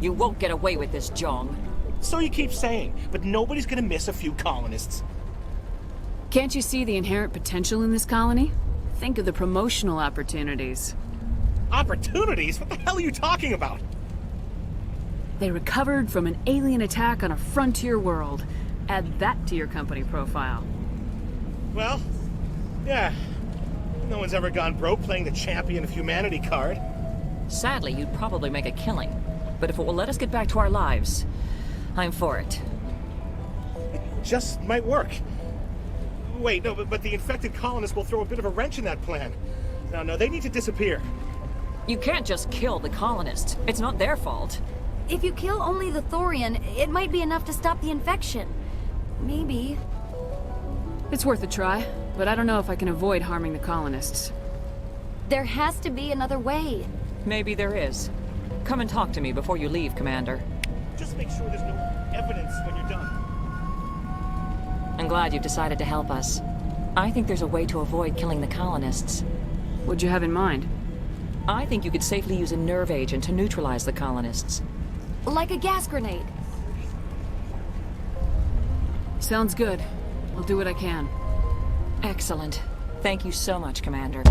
You won't get away with this, John. So you keep saying, but nobody's gonna miss a few colonists. Can't you see the inherent potential in this colony? Think of the promotional opportunities. Opportunities? What the hell are you talking about? They recovered from an alien attack on a frontier world. Add that to your company profile. Well, yeah. No one's ever gone broke playing the champion of humanity card. Sadly, you'd probably make a killing. But if it will let us get back to our lives, I'm for it. It just might work. Wait, no, but the infected colonists will throw a bit of a wrench in that plan. No, they need to disappear. You can't just kill the colonists. It's not their fault. If you kill only the Thorian, it might be enough to stop the infection. Maybe. It's worth a try, but I don't know if I can avoid harming the colonists. There has to be another way. Maybe there is. Come and talk to me before you leave, Commander. Just make sure there's no evidence when you're done. I'm glad you've decided to help us. I think there's a way to avoid killing the colonists. What'd you have in mind? I think you could safely use a nerve agent to neutralize the colonists. Like a gas grenade. Sounds good. I'll do what I can. Excellent. Thank you so much, Commander.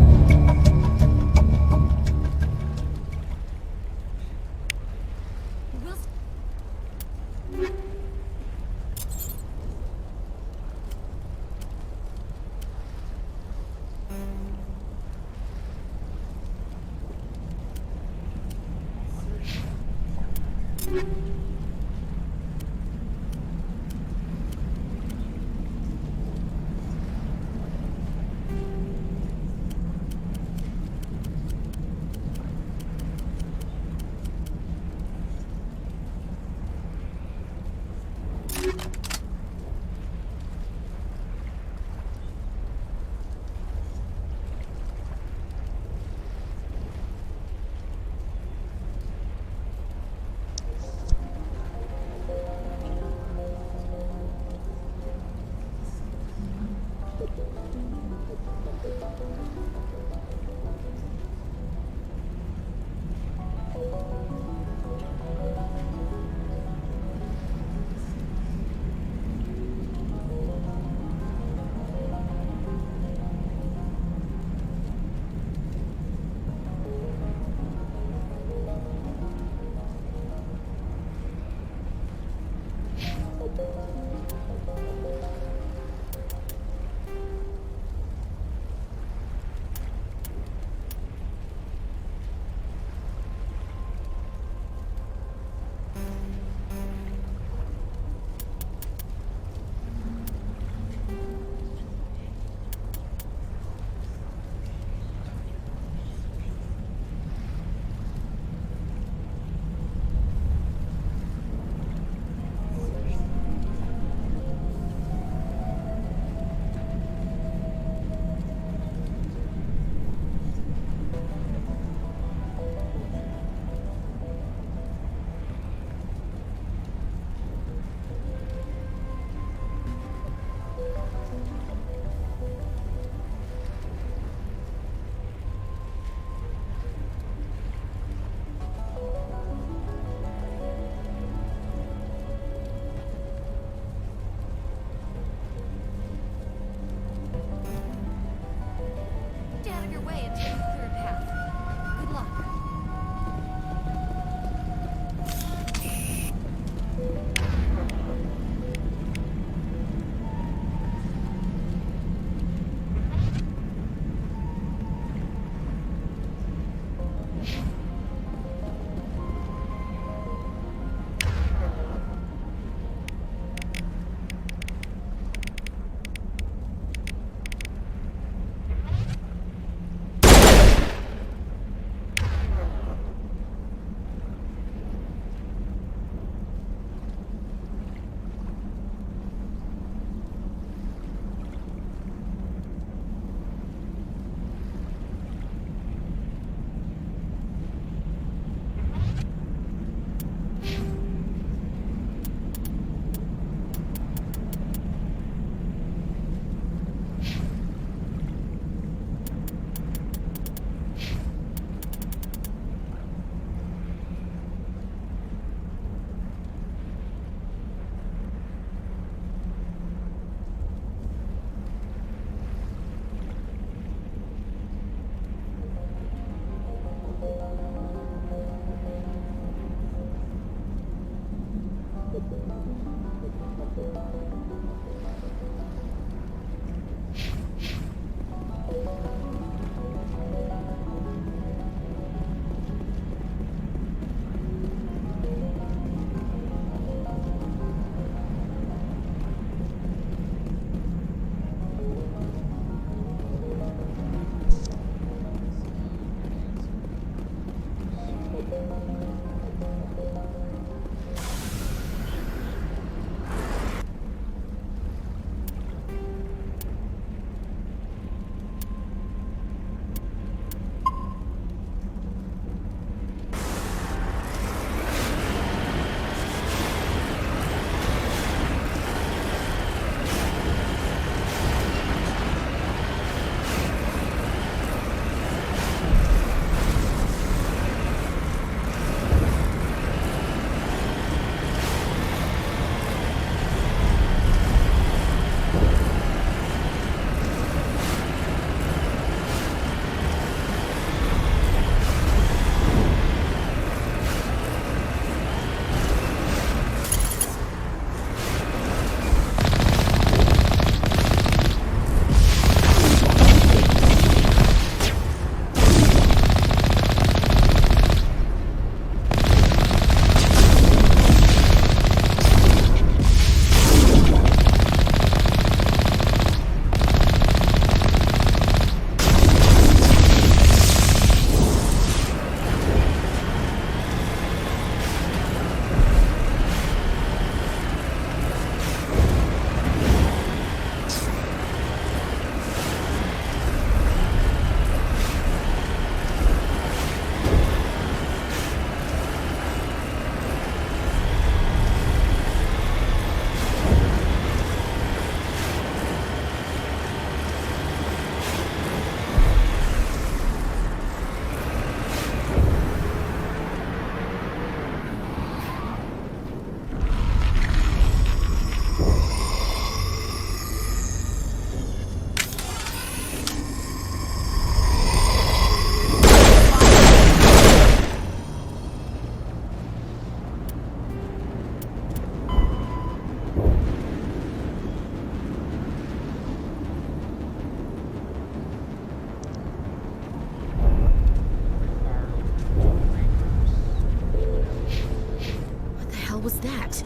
was that?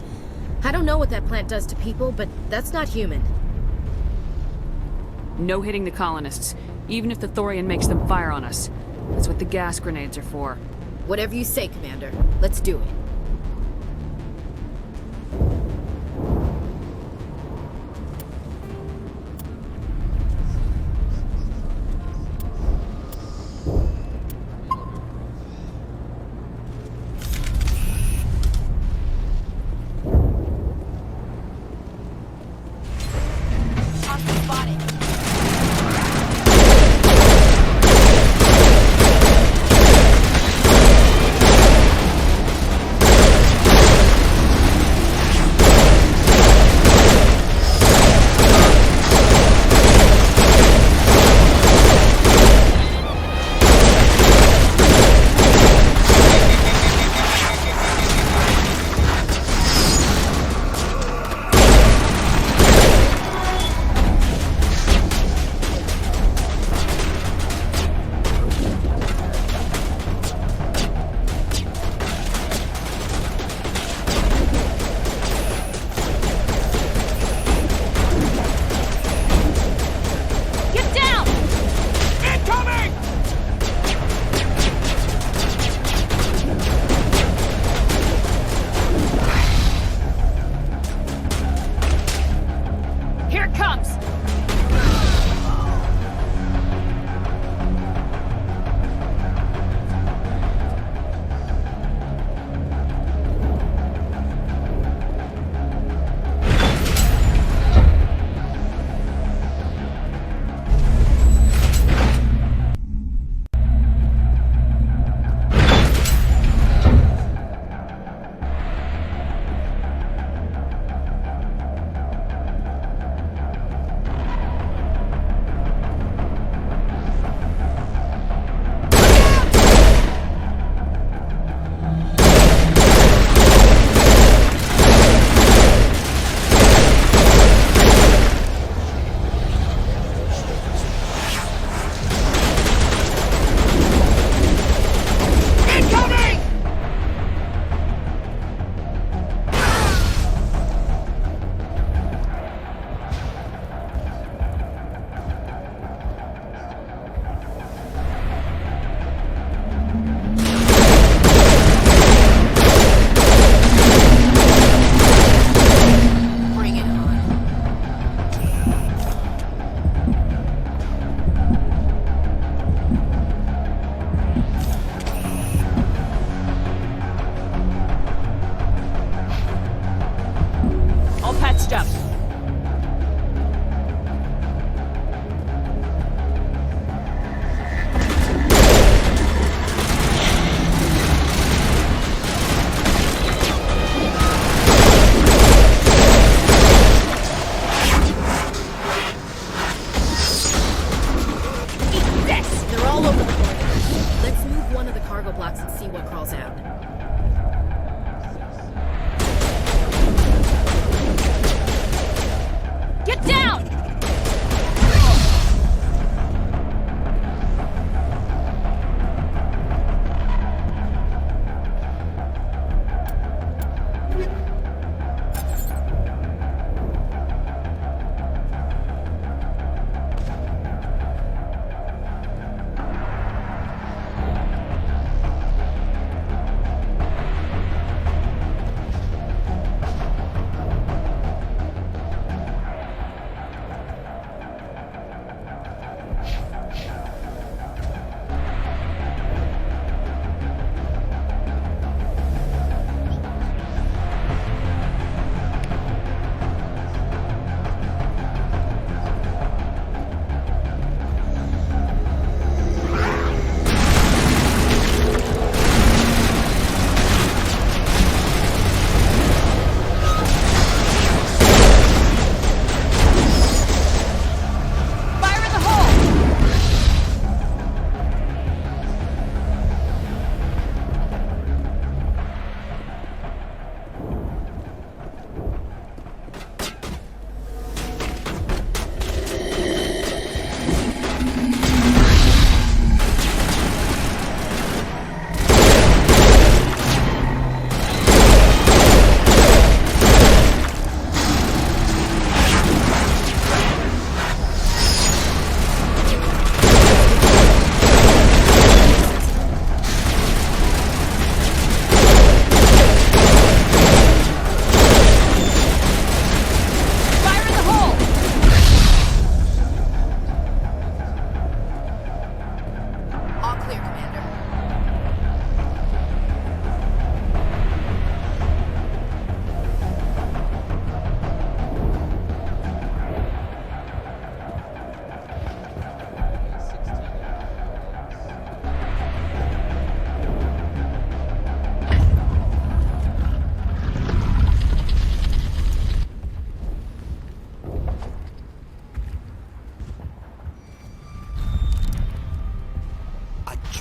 I don't know what that plant does to people, but that's not human. No hitting the colonists, even if the Thorian makes them fire on us. That's what the gas grenades are for. Whatever you say, Commander. Let's do it.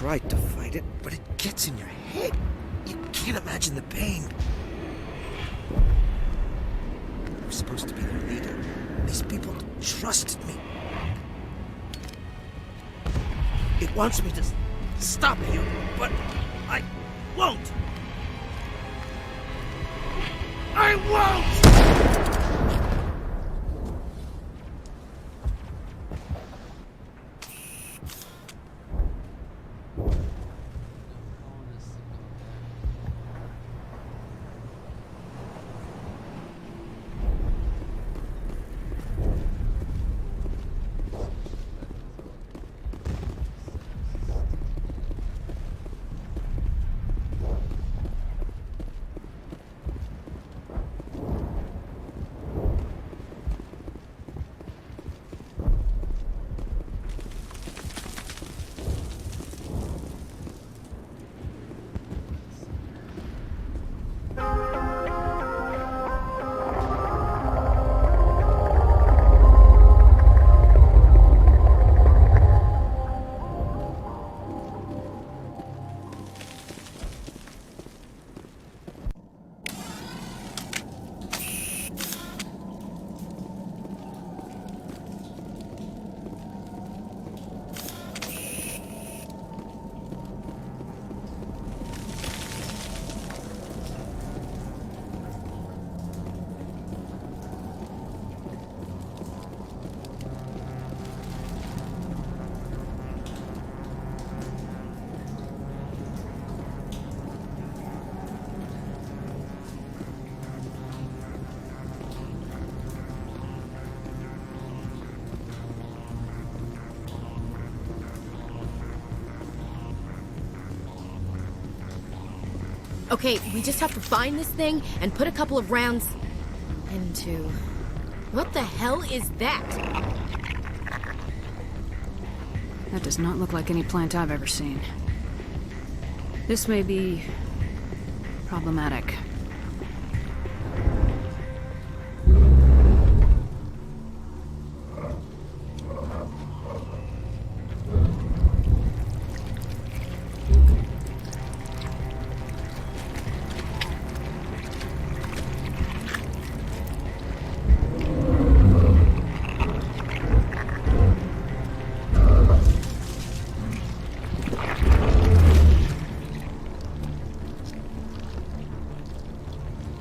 tried to fight it, but it gets in your head. You can't imagine the pain. I'm supposed to be their leader. These people trusted me. It wants me to stop you, but I won't. I won't! Okay, we just have to find this thing and put a couple of rounds into... What the hell is that? That does not look like any plant I've ever seen. This may be... problematic.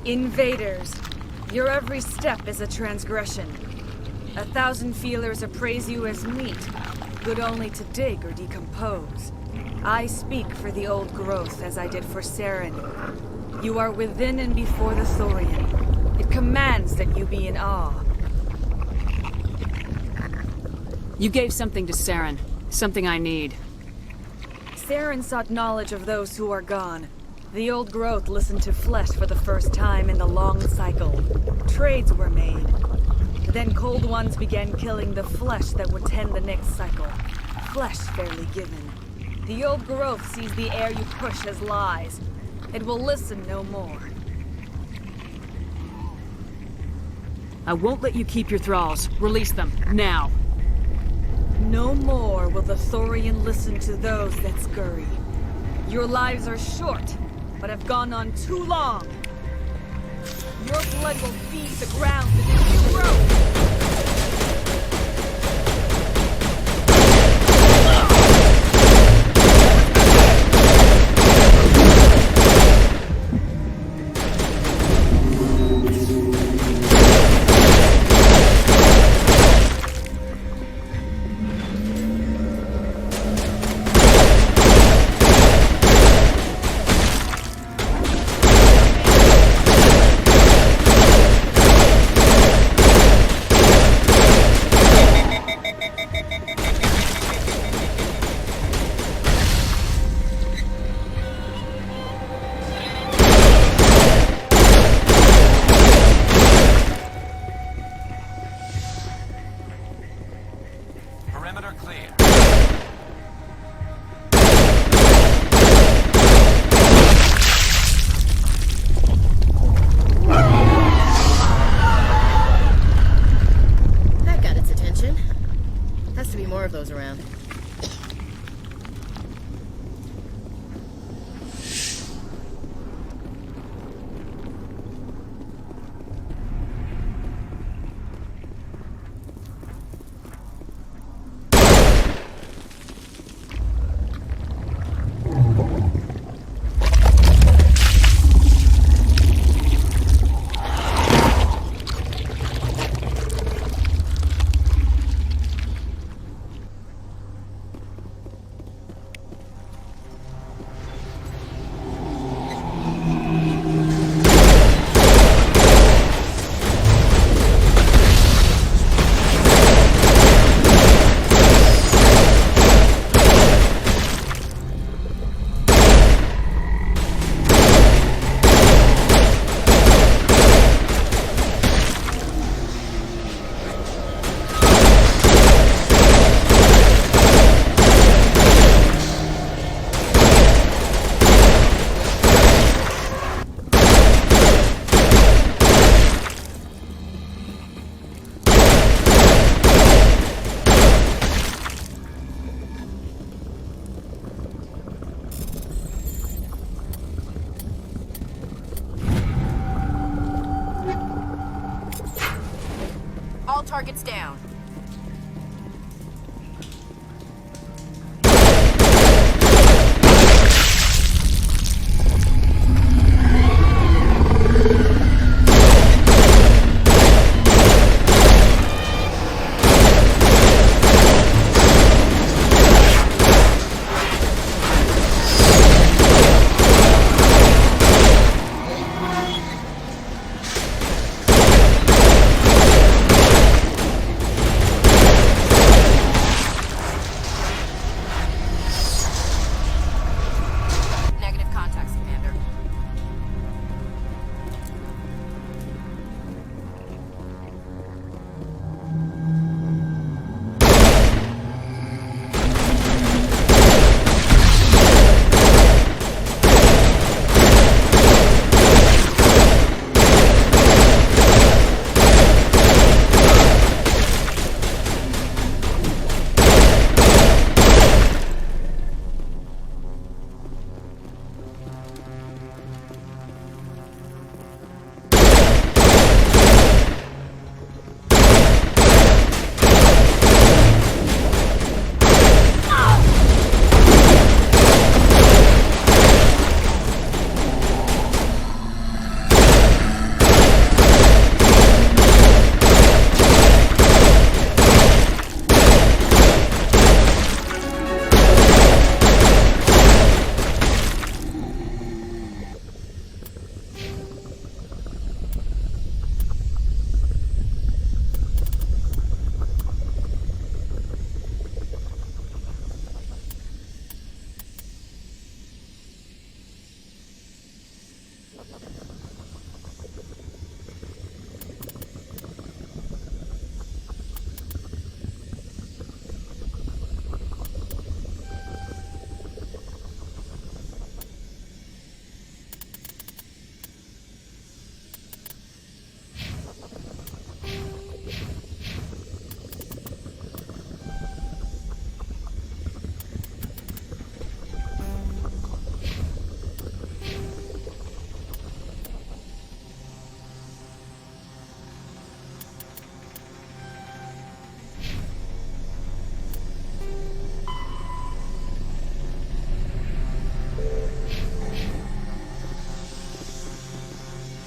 Invaders, your every step is a transgression. 1,000 feelers appraise you as meat, good only to dig or decompose. I speak for the old growth as I did for Saren. You are within and before the Thorian. It commands that you be in awe. You gave something to Saren. Something I need. Saren sought knowledge of those who are gone. The old growth listened to flesh for the first time in the long cycle. Trades were made. Then cold ones began killing the flesh that would tend the next cycle. Flesh fairly given. The old growth sees the air you push as lies. It will listen no more. I won't let you keep your thralls. Release them, now. No more will the Thorian listen to those that scurry. Your lives are short, but have gone on too long. Your blood will feed the ground that you grow. targets down. Negative contacts, Commander.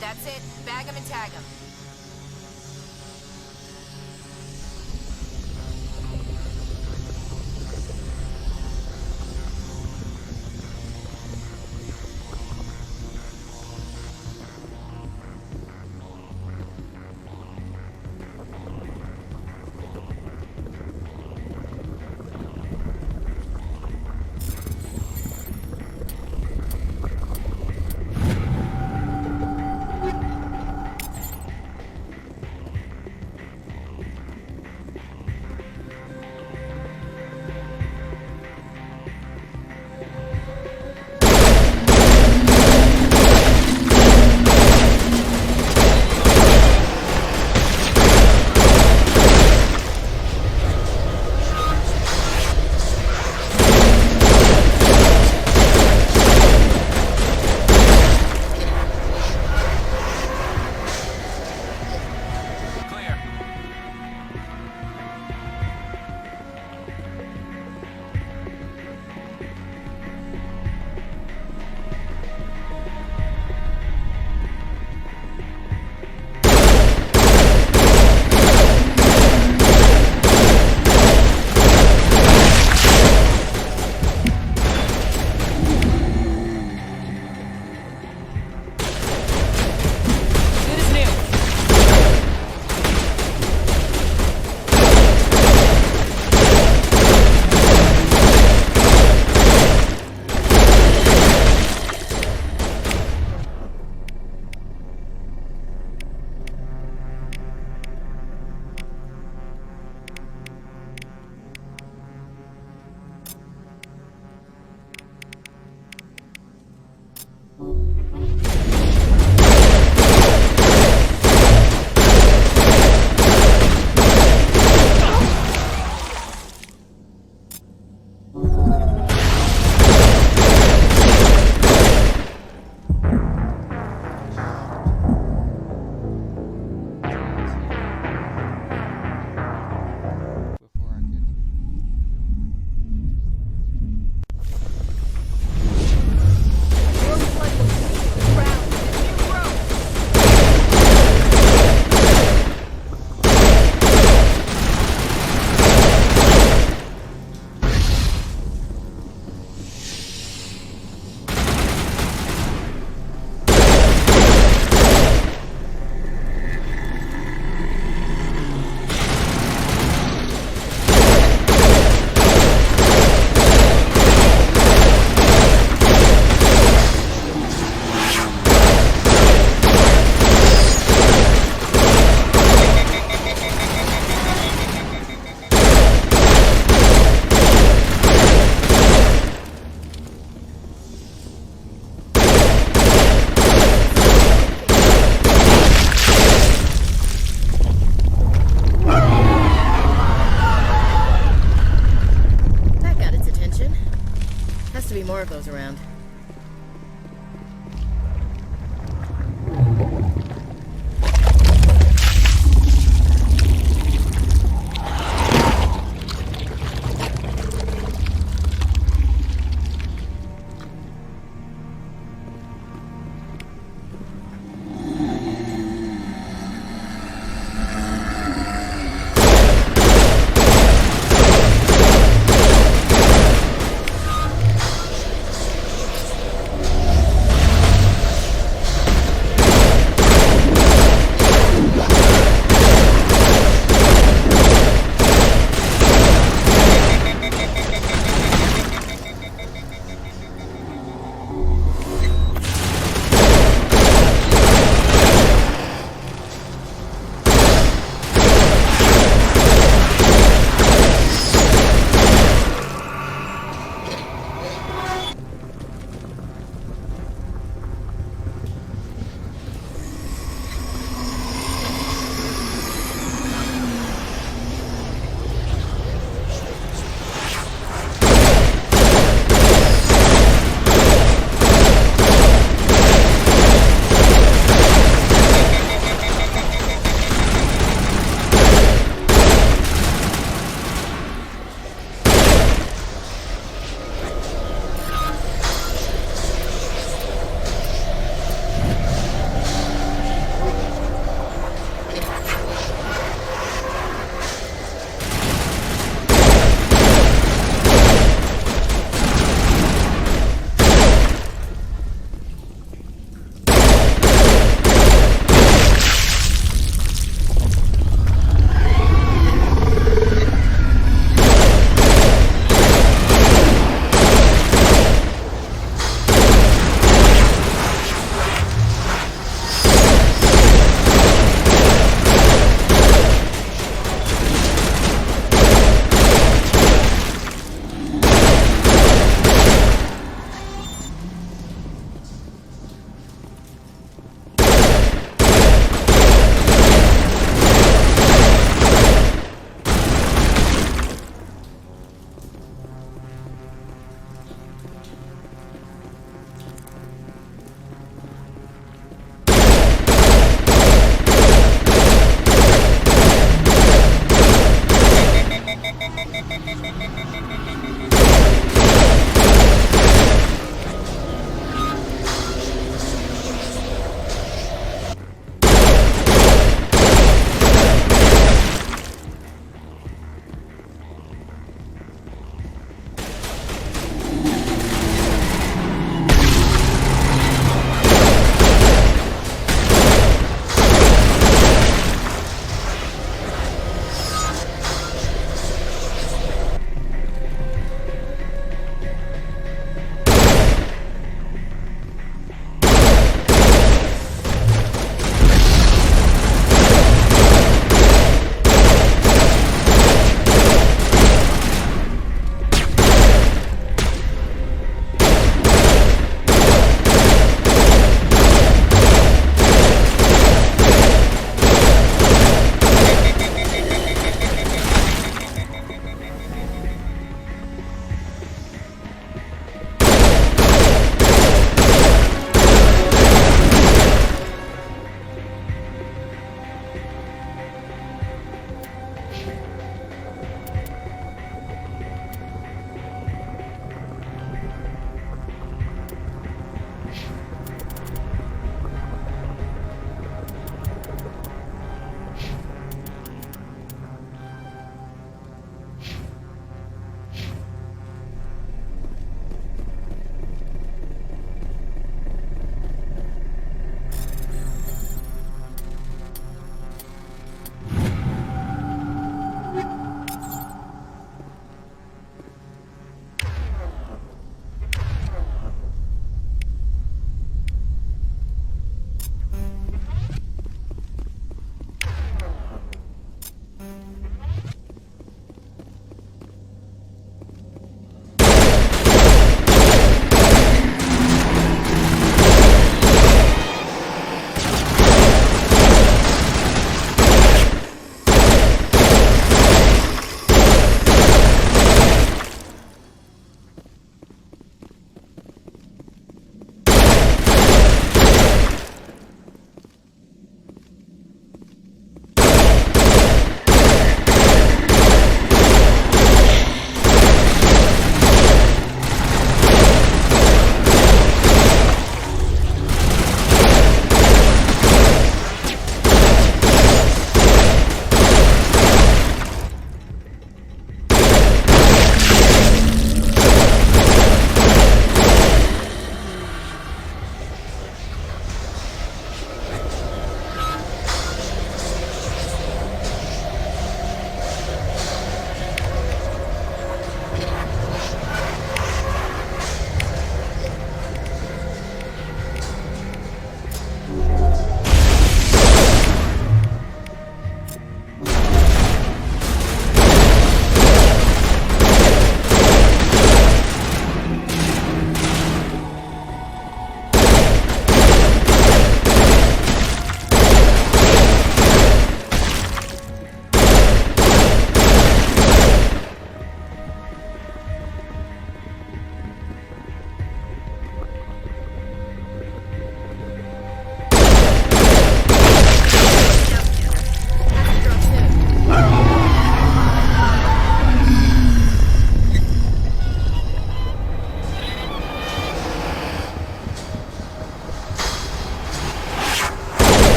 That's it. Bag 'em and tag 'em.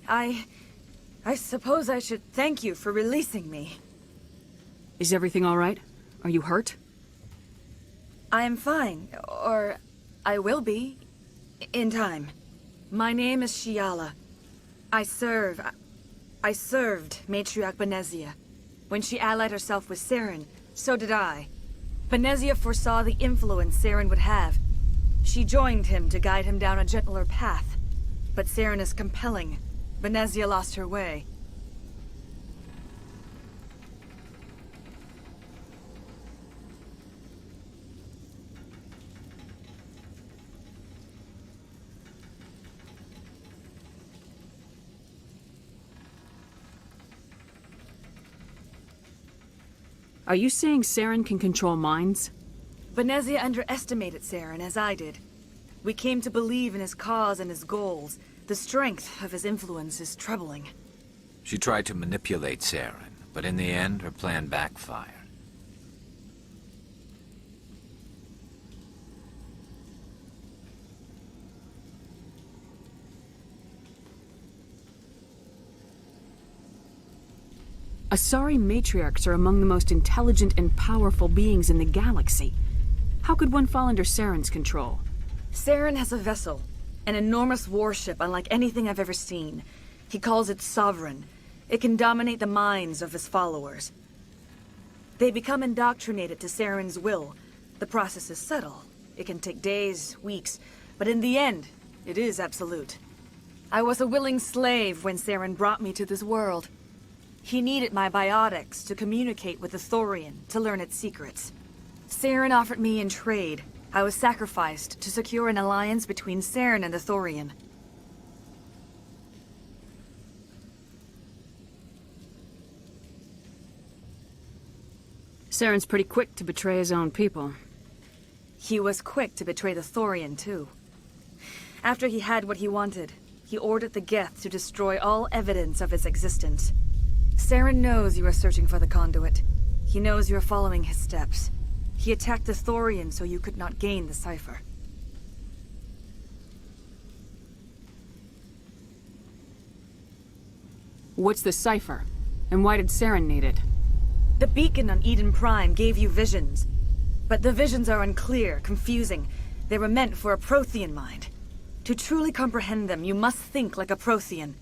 I suppose I should thank you for releasing me. Is everything all right? Are you hurt? I am fine, or I will be, in time. My name is Shiala. I served Matriarch Benezia. When she allied herself with Saren, so did I. Benezia foresaw the influence Saren would have. She joined him to guide him down a gentler path. But Saren is compelling. Benezia lost her way. Are you saying Saren can control minds? Benezia underestimated Saren, as I did. We came to believe in his cause and his goals. The strength of his influence is troubling. She tried to manipulate Saren, but in the end, her plan backfired. Asari matriarchs are among the most intelligent and powerful beings in the galaxy. How could one fall under Saren's control? Saren has a vessel, an enormous warship unlike anything I've ever seen. He calls it Sovereign. It can dominate the minds of his followers. They become indoctrinated to Saren's will. The process is subtle. It can take days, weeks, but in the end, it is absolute. I was a willing slave when Saren brought me to this world. He needed my biotics to communicate with the Thorian, to learn its secrets. Saren offered me in trade. I was sacrificed to secure an alliance between Saren and the Thorian. Saren's pretty quick to betray his own people. He was quick to betray the Thorian, too. After he had what he wanted, he ordered the Geth to destroy all evidence of its existence. Saren knows you are searching for the conduit. He knows you are following his steps. He attacked the Thorian so you could not gain the cipher. What's the cipher? And why did Saren need it? The beacon on Eden Prime gave you visions. But the visions are unclear, confusing. They were meant for a Prothean mind. To truly comprehend them, you must think like a Prothean.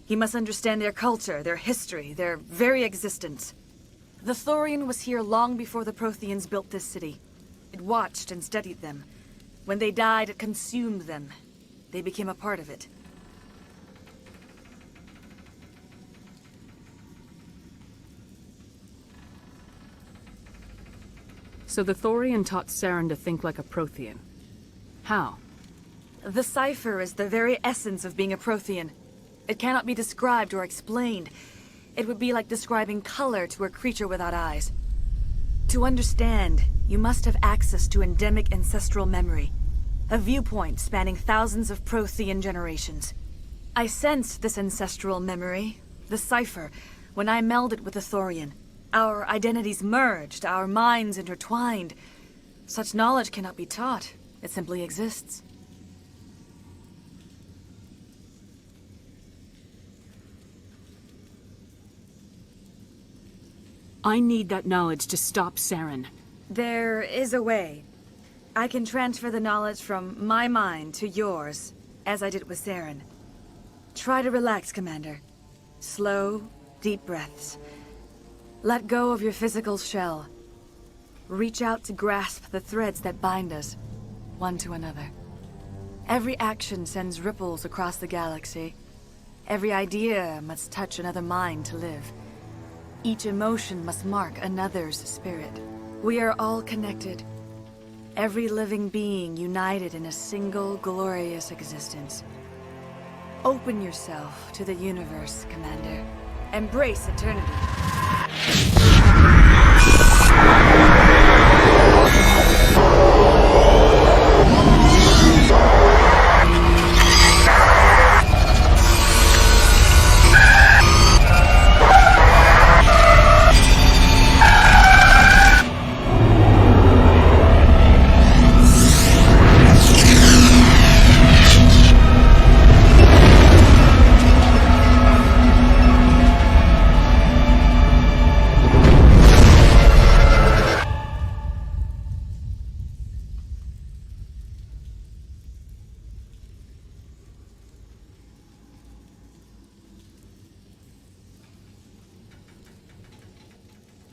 You must understand their culture, their history, their very existence. The Thorian was here long before the Protheans built this city. It watched and studied them. When they died, it consumed them. They became a part of it. So the Thorian taught Saren to think like a Prothean. How? The cipher is the very essence of being a Prothean. It cannot be described or explained. It would be like describing color to a creature without eyes. To understand, you must have access to endemic ancestral memory. A viewpoint spanning thousands of Prothean generations. I sensed this ancestral memory, the cipher, when I melded with the Thorian. Our identities merged, our minds intertwined. Such knowledge cannot be taught. It simply exists. I need that knowledge to stop Saren. There is a way. I can transfer the knowledge from my mind to yours, as I did with Saren. Try to relax, Commander. Slow, deep breaths. Let go of your physical shell. Reach out to grasp the threads that bind us, one to another. Every action sends ripples across the galaxy. Every idea must touch another mind to live. Each emotion must mark another's spirit. We are all connected. Every living being united in a single glorious existence. Open yourself to the universe, Commander. Embrace eternity.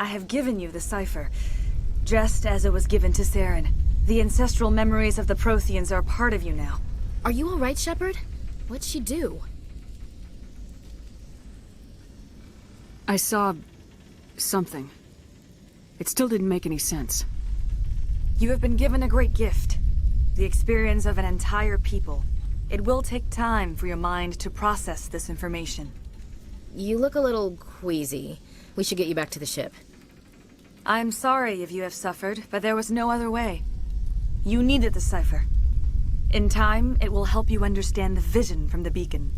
I have given you the cipher, just as it was given to Saren. The ancestral memories of the Protheans are a part of you now. Are you alright, Shepard? What'd she do? I saw... something. It still didn't make any sense. You have been given a great gift. The experience of an entire people. It will take time for your mind to process this information. You look a little queasy. We should get you back to the ship. I'm sorry if you have suffered, but there was no other way. You needed the cipher. In time, it will help you understand the vision from the beacon.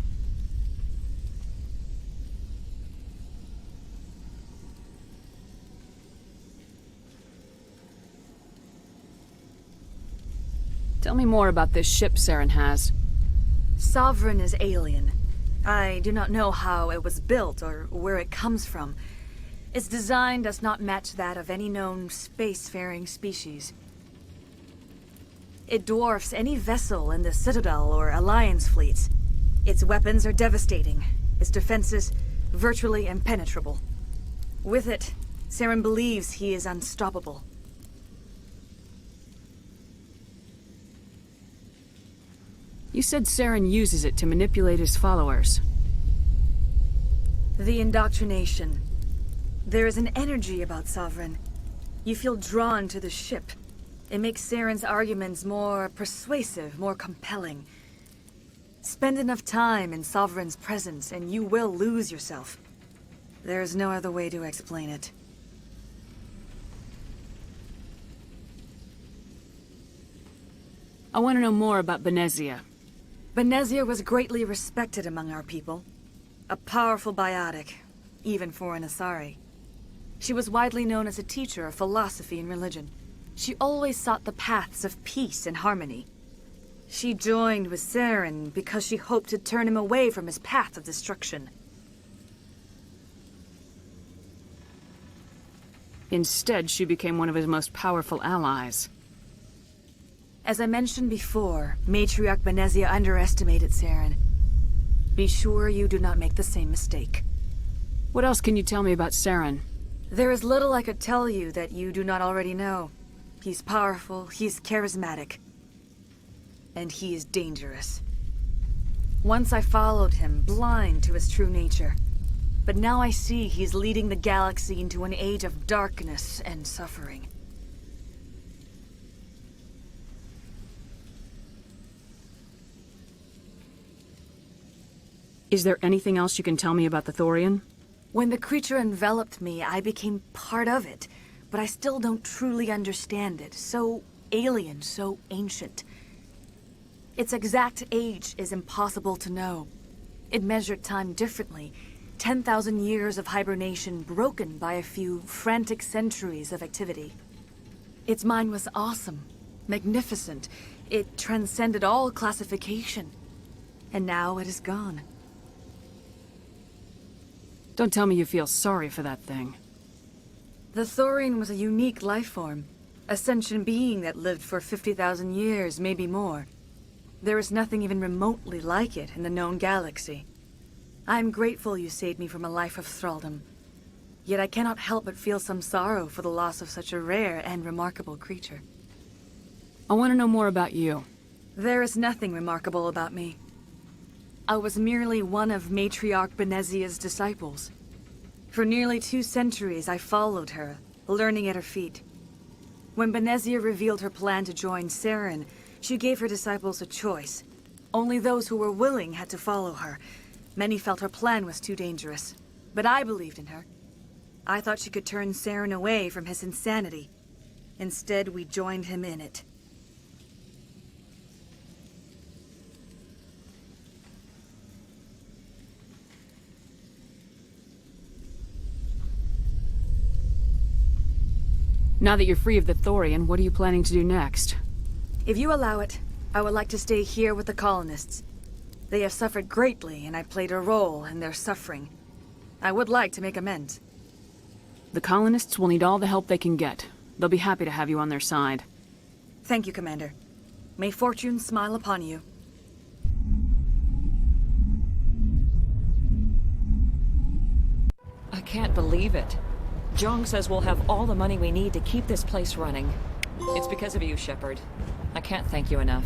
Tell me more about this ship Saren has. Sovereign is alien. I do not know how it was built or where it comes from. Its design does not match that of any known spacefaring species. It dwarfs any vessel in the Citadel or Alliance fleets. Its weapons are devastating, its defenses virtually impenetrable. With it, Saren believes he is unstoppable. You said Saren uses it to manipulate his followers. The indoctrination. There is an energy about Sovereign. You feel drawn to the ship. It makes Saren's arguments more persuasive, more compelling. Spend enough time in Sovereign's presence and you will lose yourself. There is no other way to explain it. I want to know more about Benezia. Benezia was greatly respected among our people. A powerful biotic, even for an Asari. She was widely known as a teacher of philosophy and religion. She always sought the paths of peace and harmony. She joined with Saren because she hoped to turn him away from his path of destruction. Instead, she became one of his most powerful allies. As I mentioned before, Matriarch Benezia underestimated Saren. Be sure you do not make the same mistake. What else can you tell me about Saren? There is little I could tell you that you do not already know. He's powerful, he's charismatic, and he is dangerous. Once I followed him, blind to his true nature. But now I see he's leading the galaxy into an age of darkness and suffering. Is there anything else you can tell me about the Thorian? When the creature enveloped me, I became part of it, but I still don't truly understand it. So alien, so ancient. Its exact age is impossible to know. It measured time differently. 10,000 years of hibernation broken by a few frantic centuries of activity. Its mind was awesome, magnificent. It transcended all classification. And now it is gone. Don't tell me you feel sorry for that thing. The Thorian was a unique life form. A sentient being that lived for 50,000 years, maybe more. There is nothing even remotely like it in the known galaxy. I am grateful you saved me from a life of thraldom. Yet I cannot help but feel some sorrow for the loss of such a rare and remarkable creature. I want to know more about you. There is nothing remarkable about me. I was merely one of Matriarch Benezia's disciples. For nearly 2 centuries I followed her, learning at her feet. When Benezia revealed her plan to join Saren, she gave her disciples a choice. Only those who were willing had to follow her. Many felt her plan was too dangerous, but I believed in her. I thought she could turn Saren away from his insanity. Instead, we joined him in it. Now that you're free of the Thorian, what are you planning to do next? If you allow it, I would like to stay here with the colonists. They have suffered greatly, and I played a role in their suffering. I would like to make amends. The colonists will need all the help they can get. They'll be happy to have you on their side. Thank you, Commander. May fortune smile upon you. I can't believe it. Jong says we'll have all the money we need to keep this place running. It's because of you, Shepard. I can't thank you enough.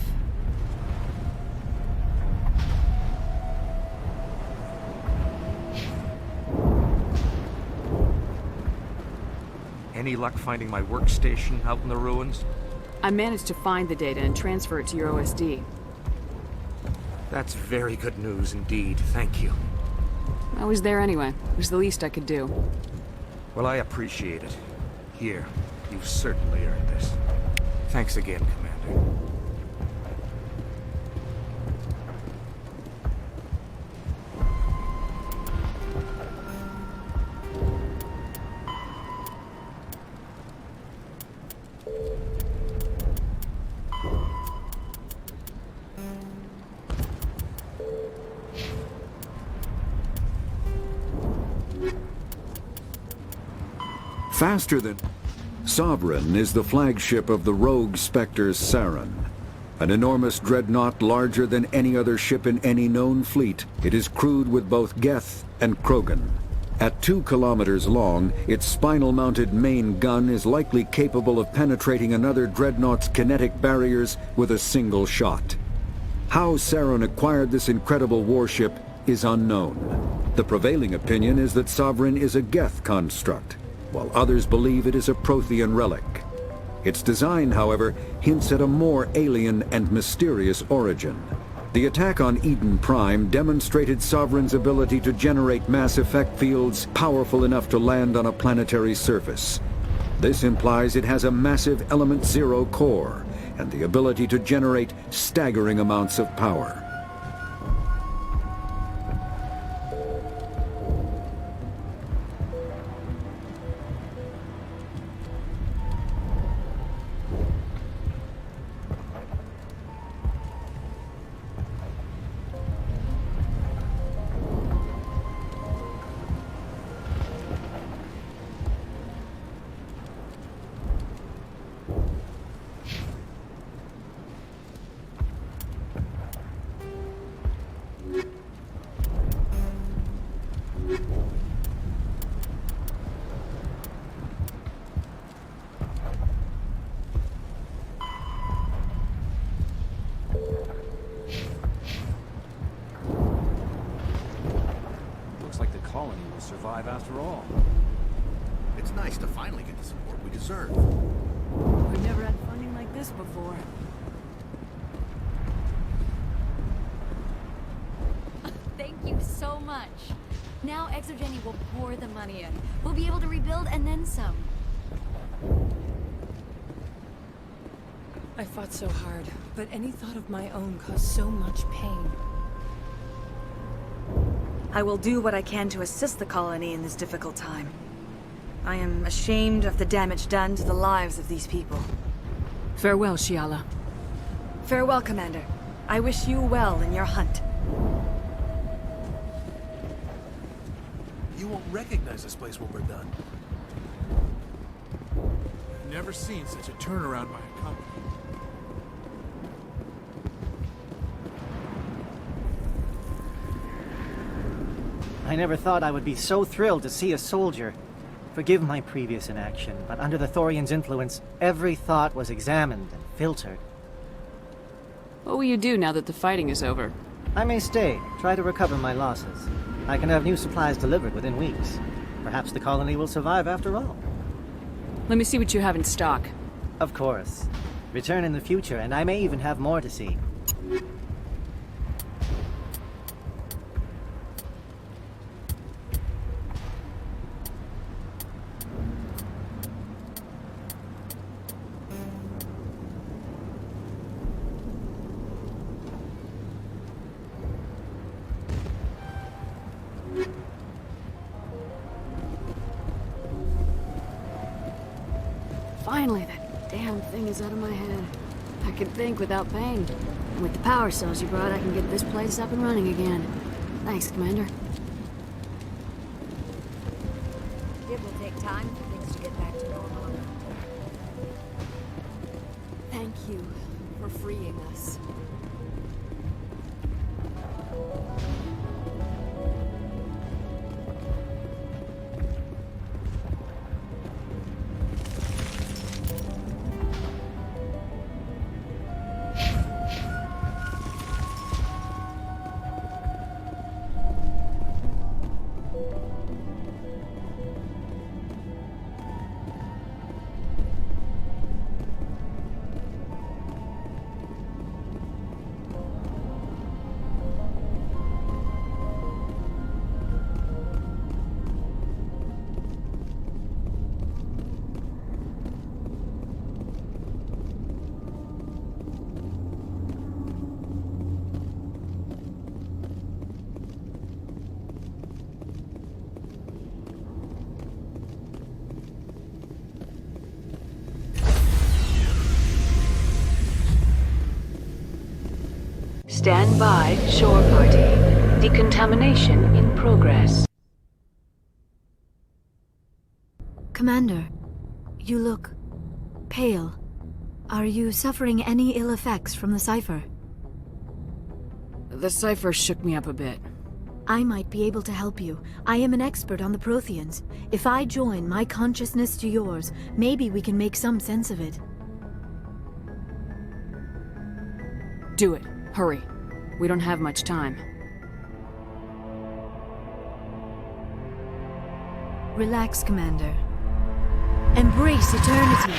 Any luck finding my workstation out in the ruins? I managed to find the data and transfer it to your OSD. That's very good news indeed. Thank you. I was there anyway. It was the least I could do. Well, I appreciate it. Here, you've certainly earned this. Thanks again, Commander. Faster than... Sovereign is the flagship of the rogue Spectre Saren. An enormous dreadnought larger than any other ship in any known fleet, it is crewed with both Geth and Krogan. At 2 kilometers long, its spinal-mounted main gun is likely capable of penetrating another dreadnought's kinetic barriers with a single shot. How Saren acquired this incredible warship is unknown. The prevailing opinion is that Sovereign is a Geth construct, while others believe it is a Prothean relic. Its design, however, hints at a more alien and mysterious origin. The attack on Eden Prime demonstrated Sovereign's ability to generate mass effect fields powerful enough to land on a planetary surface. This implies it has a massive Element Zero core and the ability to generate staggering amounts of power. Survive after all. It's nice to finally get the support we deserve. We've never had funding like this before. Thank you so much. Now Exogeny will pour the money in. We'll be able to rebuild and then some. I fought so hard, but any thought of my own caused so much pain. I will do what I can to assist the colony in this difficult time. I am ashamed of the damage done to the lives of these people. Farewell, Shiala. Farewell, Commander. I wish you well in your hunt. You won't recognize this place when we're done. I've never seen such a turnaround by a company. I never thought I would be so thrilled to see a soldier. Forgive my previous inaction, but under the Thorian's influence, every thought was examined and filtered. What will you do now that the fighting is over? I may stay, try to recover my losses. I can have new supplies delivered within weeks. Perhaps the colony will survive after all. Let me see what you have in stock. Of course. Return in the future, and I may even have more to see. Finally, that damn thing is out of my head. I can think without pain. And with the power cells you brought, I can get this place up and running again. Thanks, Commander. It will take time for things to get back to normal. Thank you for freeing us. Stand by, shore party. Decontamination in progress. Commander, you look pale. Are you suffering any ill effects from the cipher? The cipher shook me up a bit. I might be able to help you. I am an expert on the Protheans. If I join my consciousness to yours, maybe we can make some sense of it. Do it. Hurry. We don't have much time. Relax, Commander. Embrace eternity.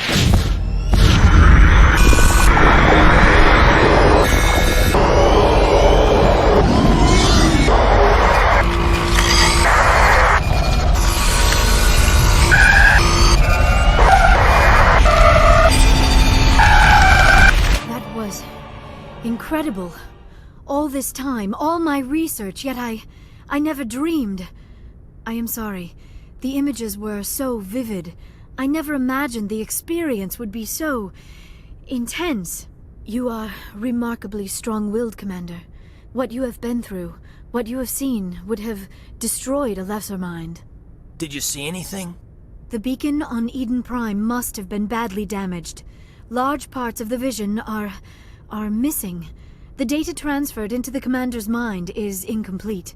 That was incredible. All this time, all my research, yet I never dreamed. I am sorry. The images were so vivid. I never imagined the experience would be so intense. You are remarkably strong-willed, Commander. What you have been through, what you have seen, would have destroyed a lesser mind. Did you see anything? The beacon on Eden Prime must have been badly damaged. Large parts of the vision are missing. The data transferred into the Commander's mind is incomplete.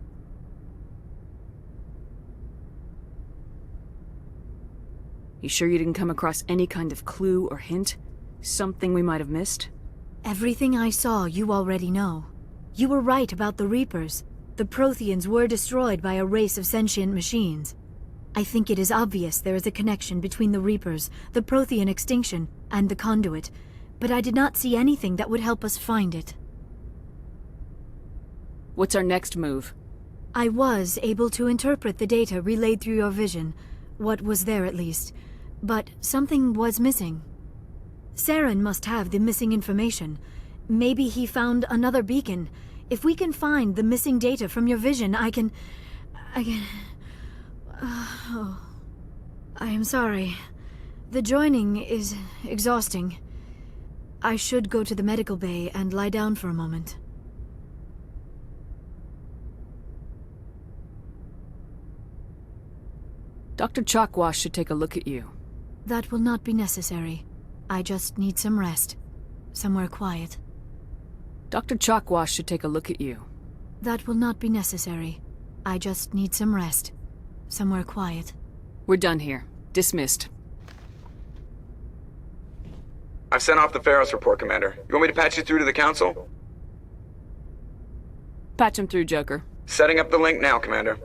You sure you didn't come across any kind of clue or hint? Something we might have missed? Everything I saw you already know. You were right about the Reapers. The Protheans were destroyed by a race of sentient machines. I think it is obvious there is a connection between the Reapers, the Prothean extinction, and the Conduit, but I did not see anything that would help us find it. What's our next move? I was able to interpret the data relayed through your vision, what was there at least, but something was missing. Saren must have the missing information. Maybe he found another beacon. If we can find the missing data from your vision, I can... Oh. I am sorry. The joining is exhausting. I should go to the medical bay and lie down for a moment. Dr. Chalkwash should take a look at you. That will not be necessary. I just need some rest. Somewhere quiet. Dr. Chalkwash should take a look at you. That will not be necessary. I just need some rest. Somewhere quiet. We're done here. Dismissed. I've sent off the Pharos report, Commander. You want me to patch you through to the Council? Patch him through, Joker. Setting up the link now, Commander.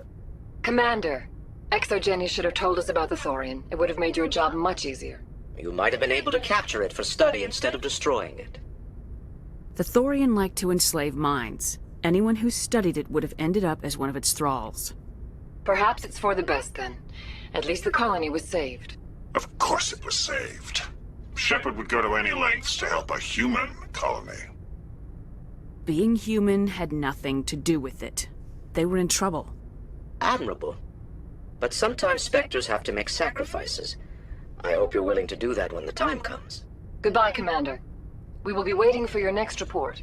Commander, Exogeny should have told us about the Thorian. It would have made your job much easier. You might have been able to capture it for study instead of destroying it. The Thorian liked to enslave minds. Anyone who studied it would have ended up as one of its thralls. Perhaps it's for the best, then. At least the colony was saved. Of course it was saved. Shepard would go to any lengths to help a human colony. Being human had nothing to do with it. They were in trouble. Admirable. But sometimes Spectres have to make sacrifices. I hope you're willing to do that when the time comes. Goodbye, Commander. We will be waiting for your next report.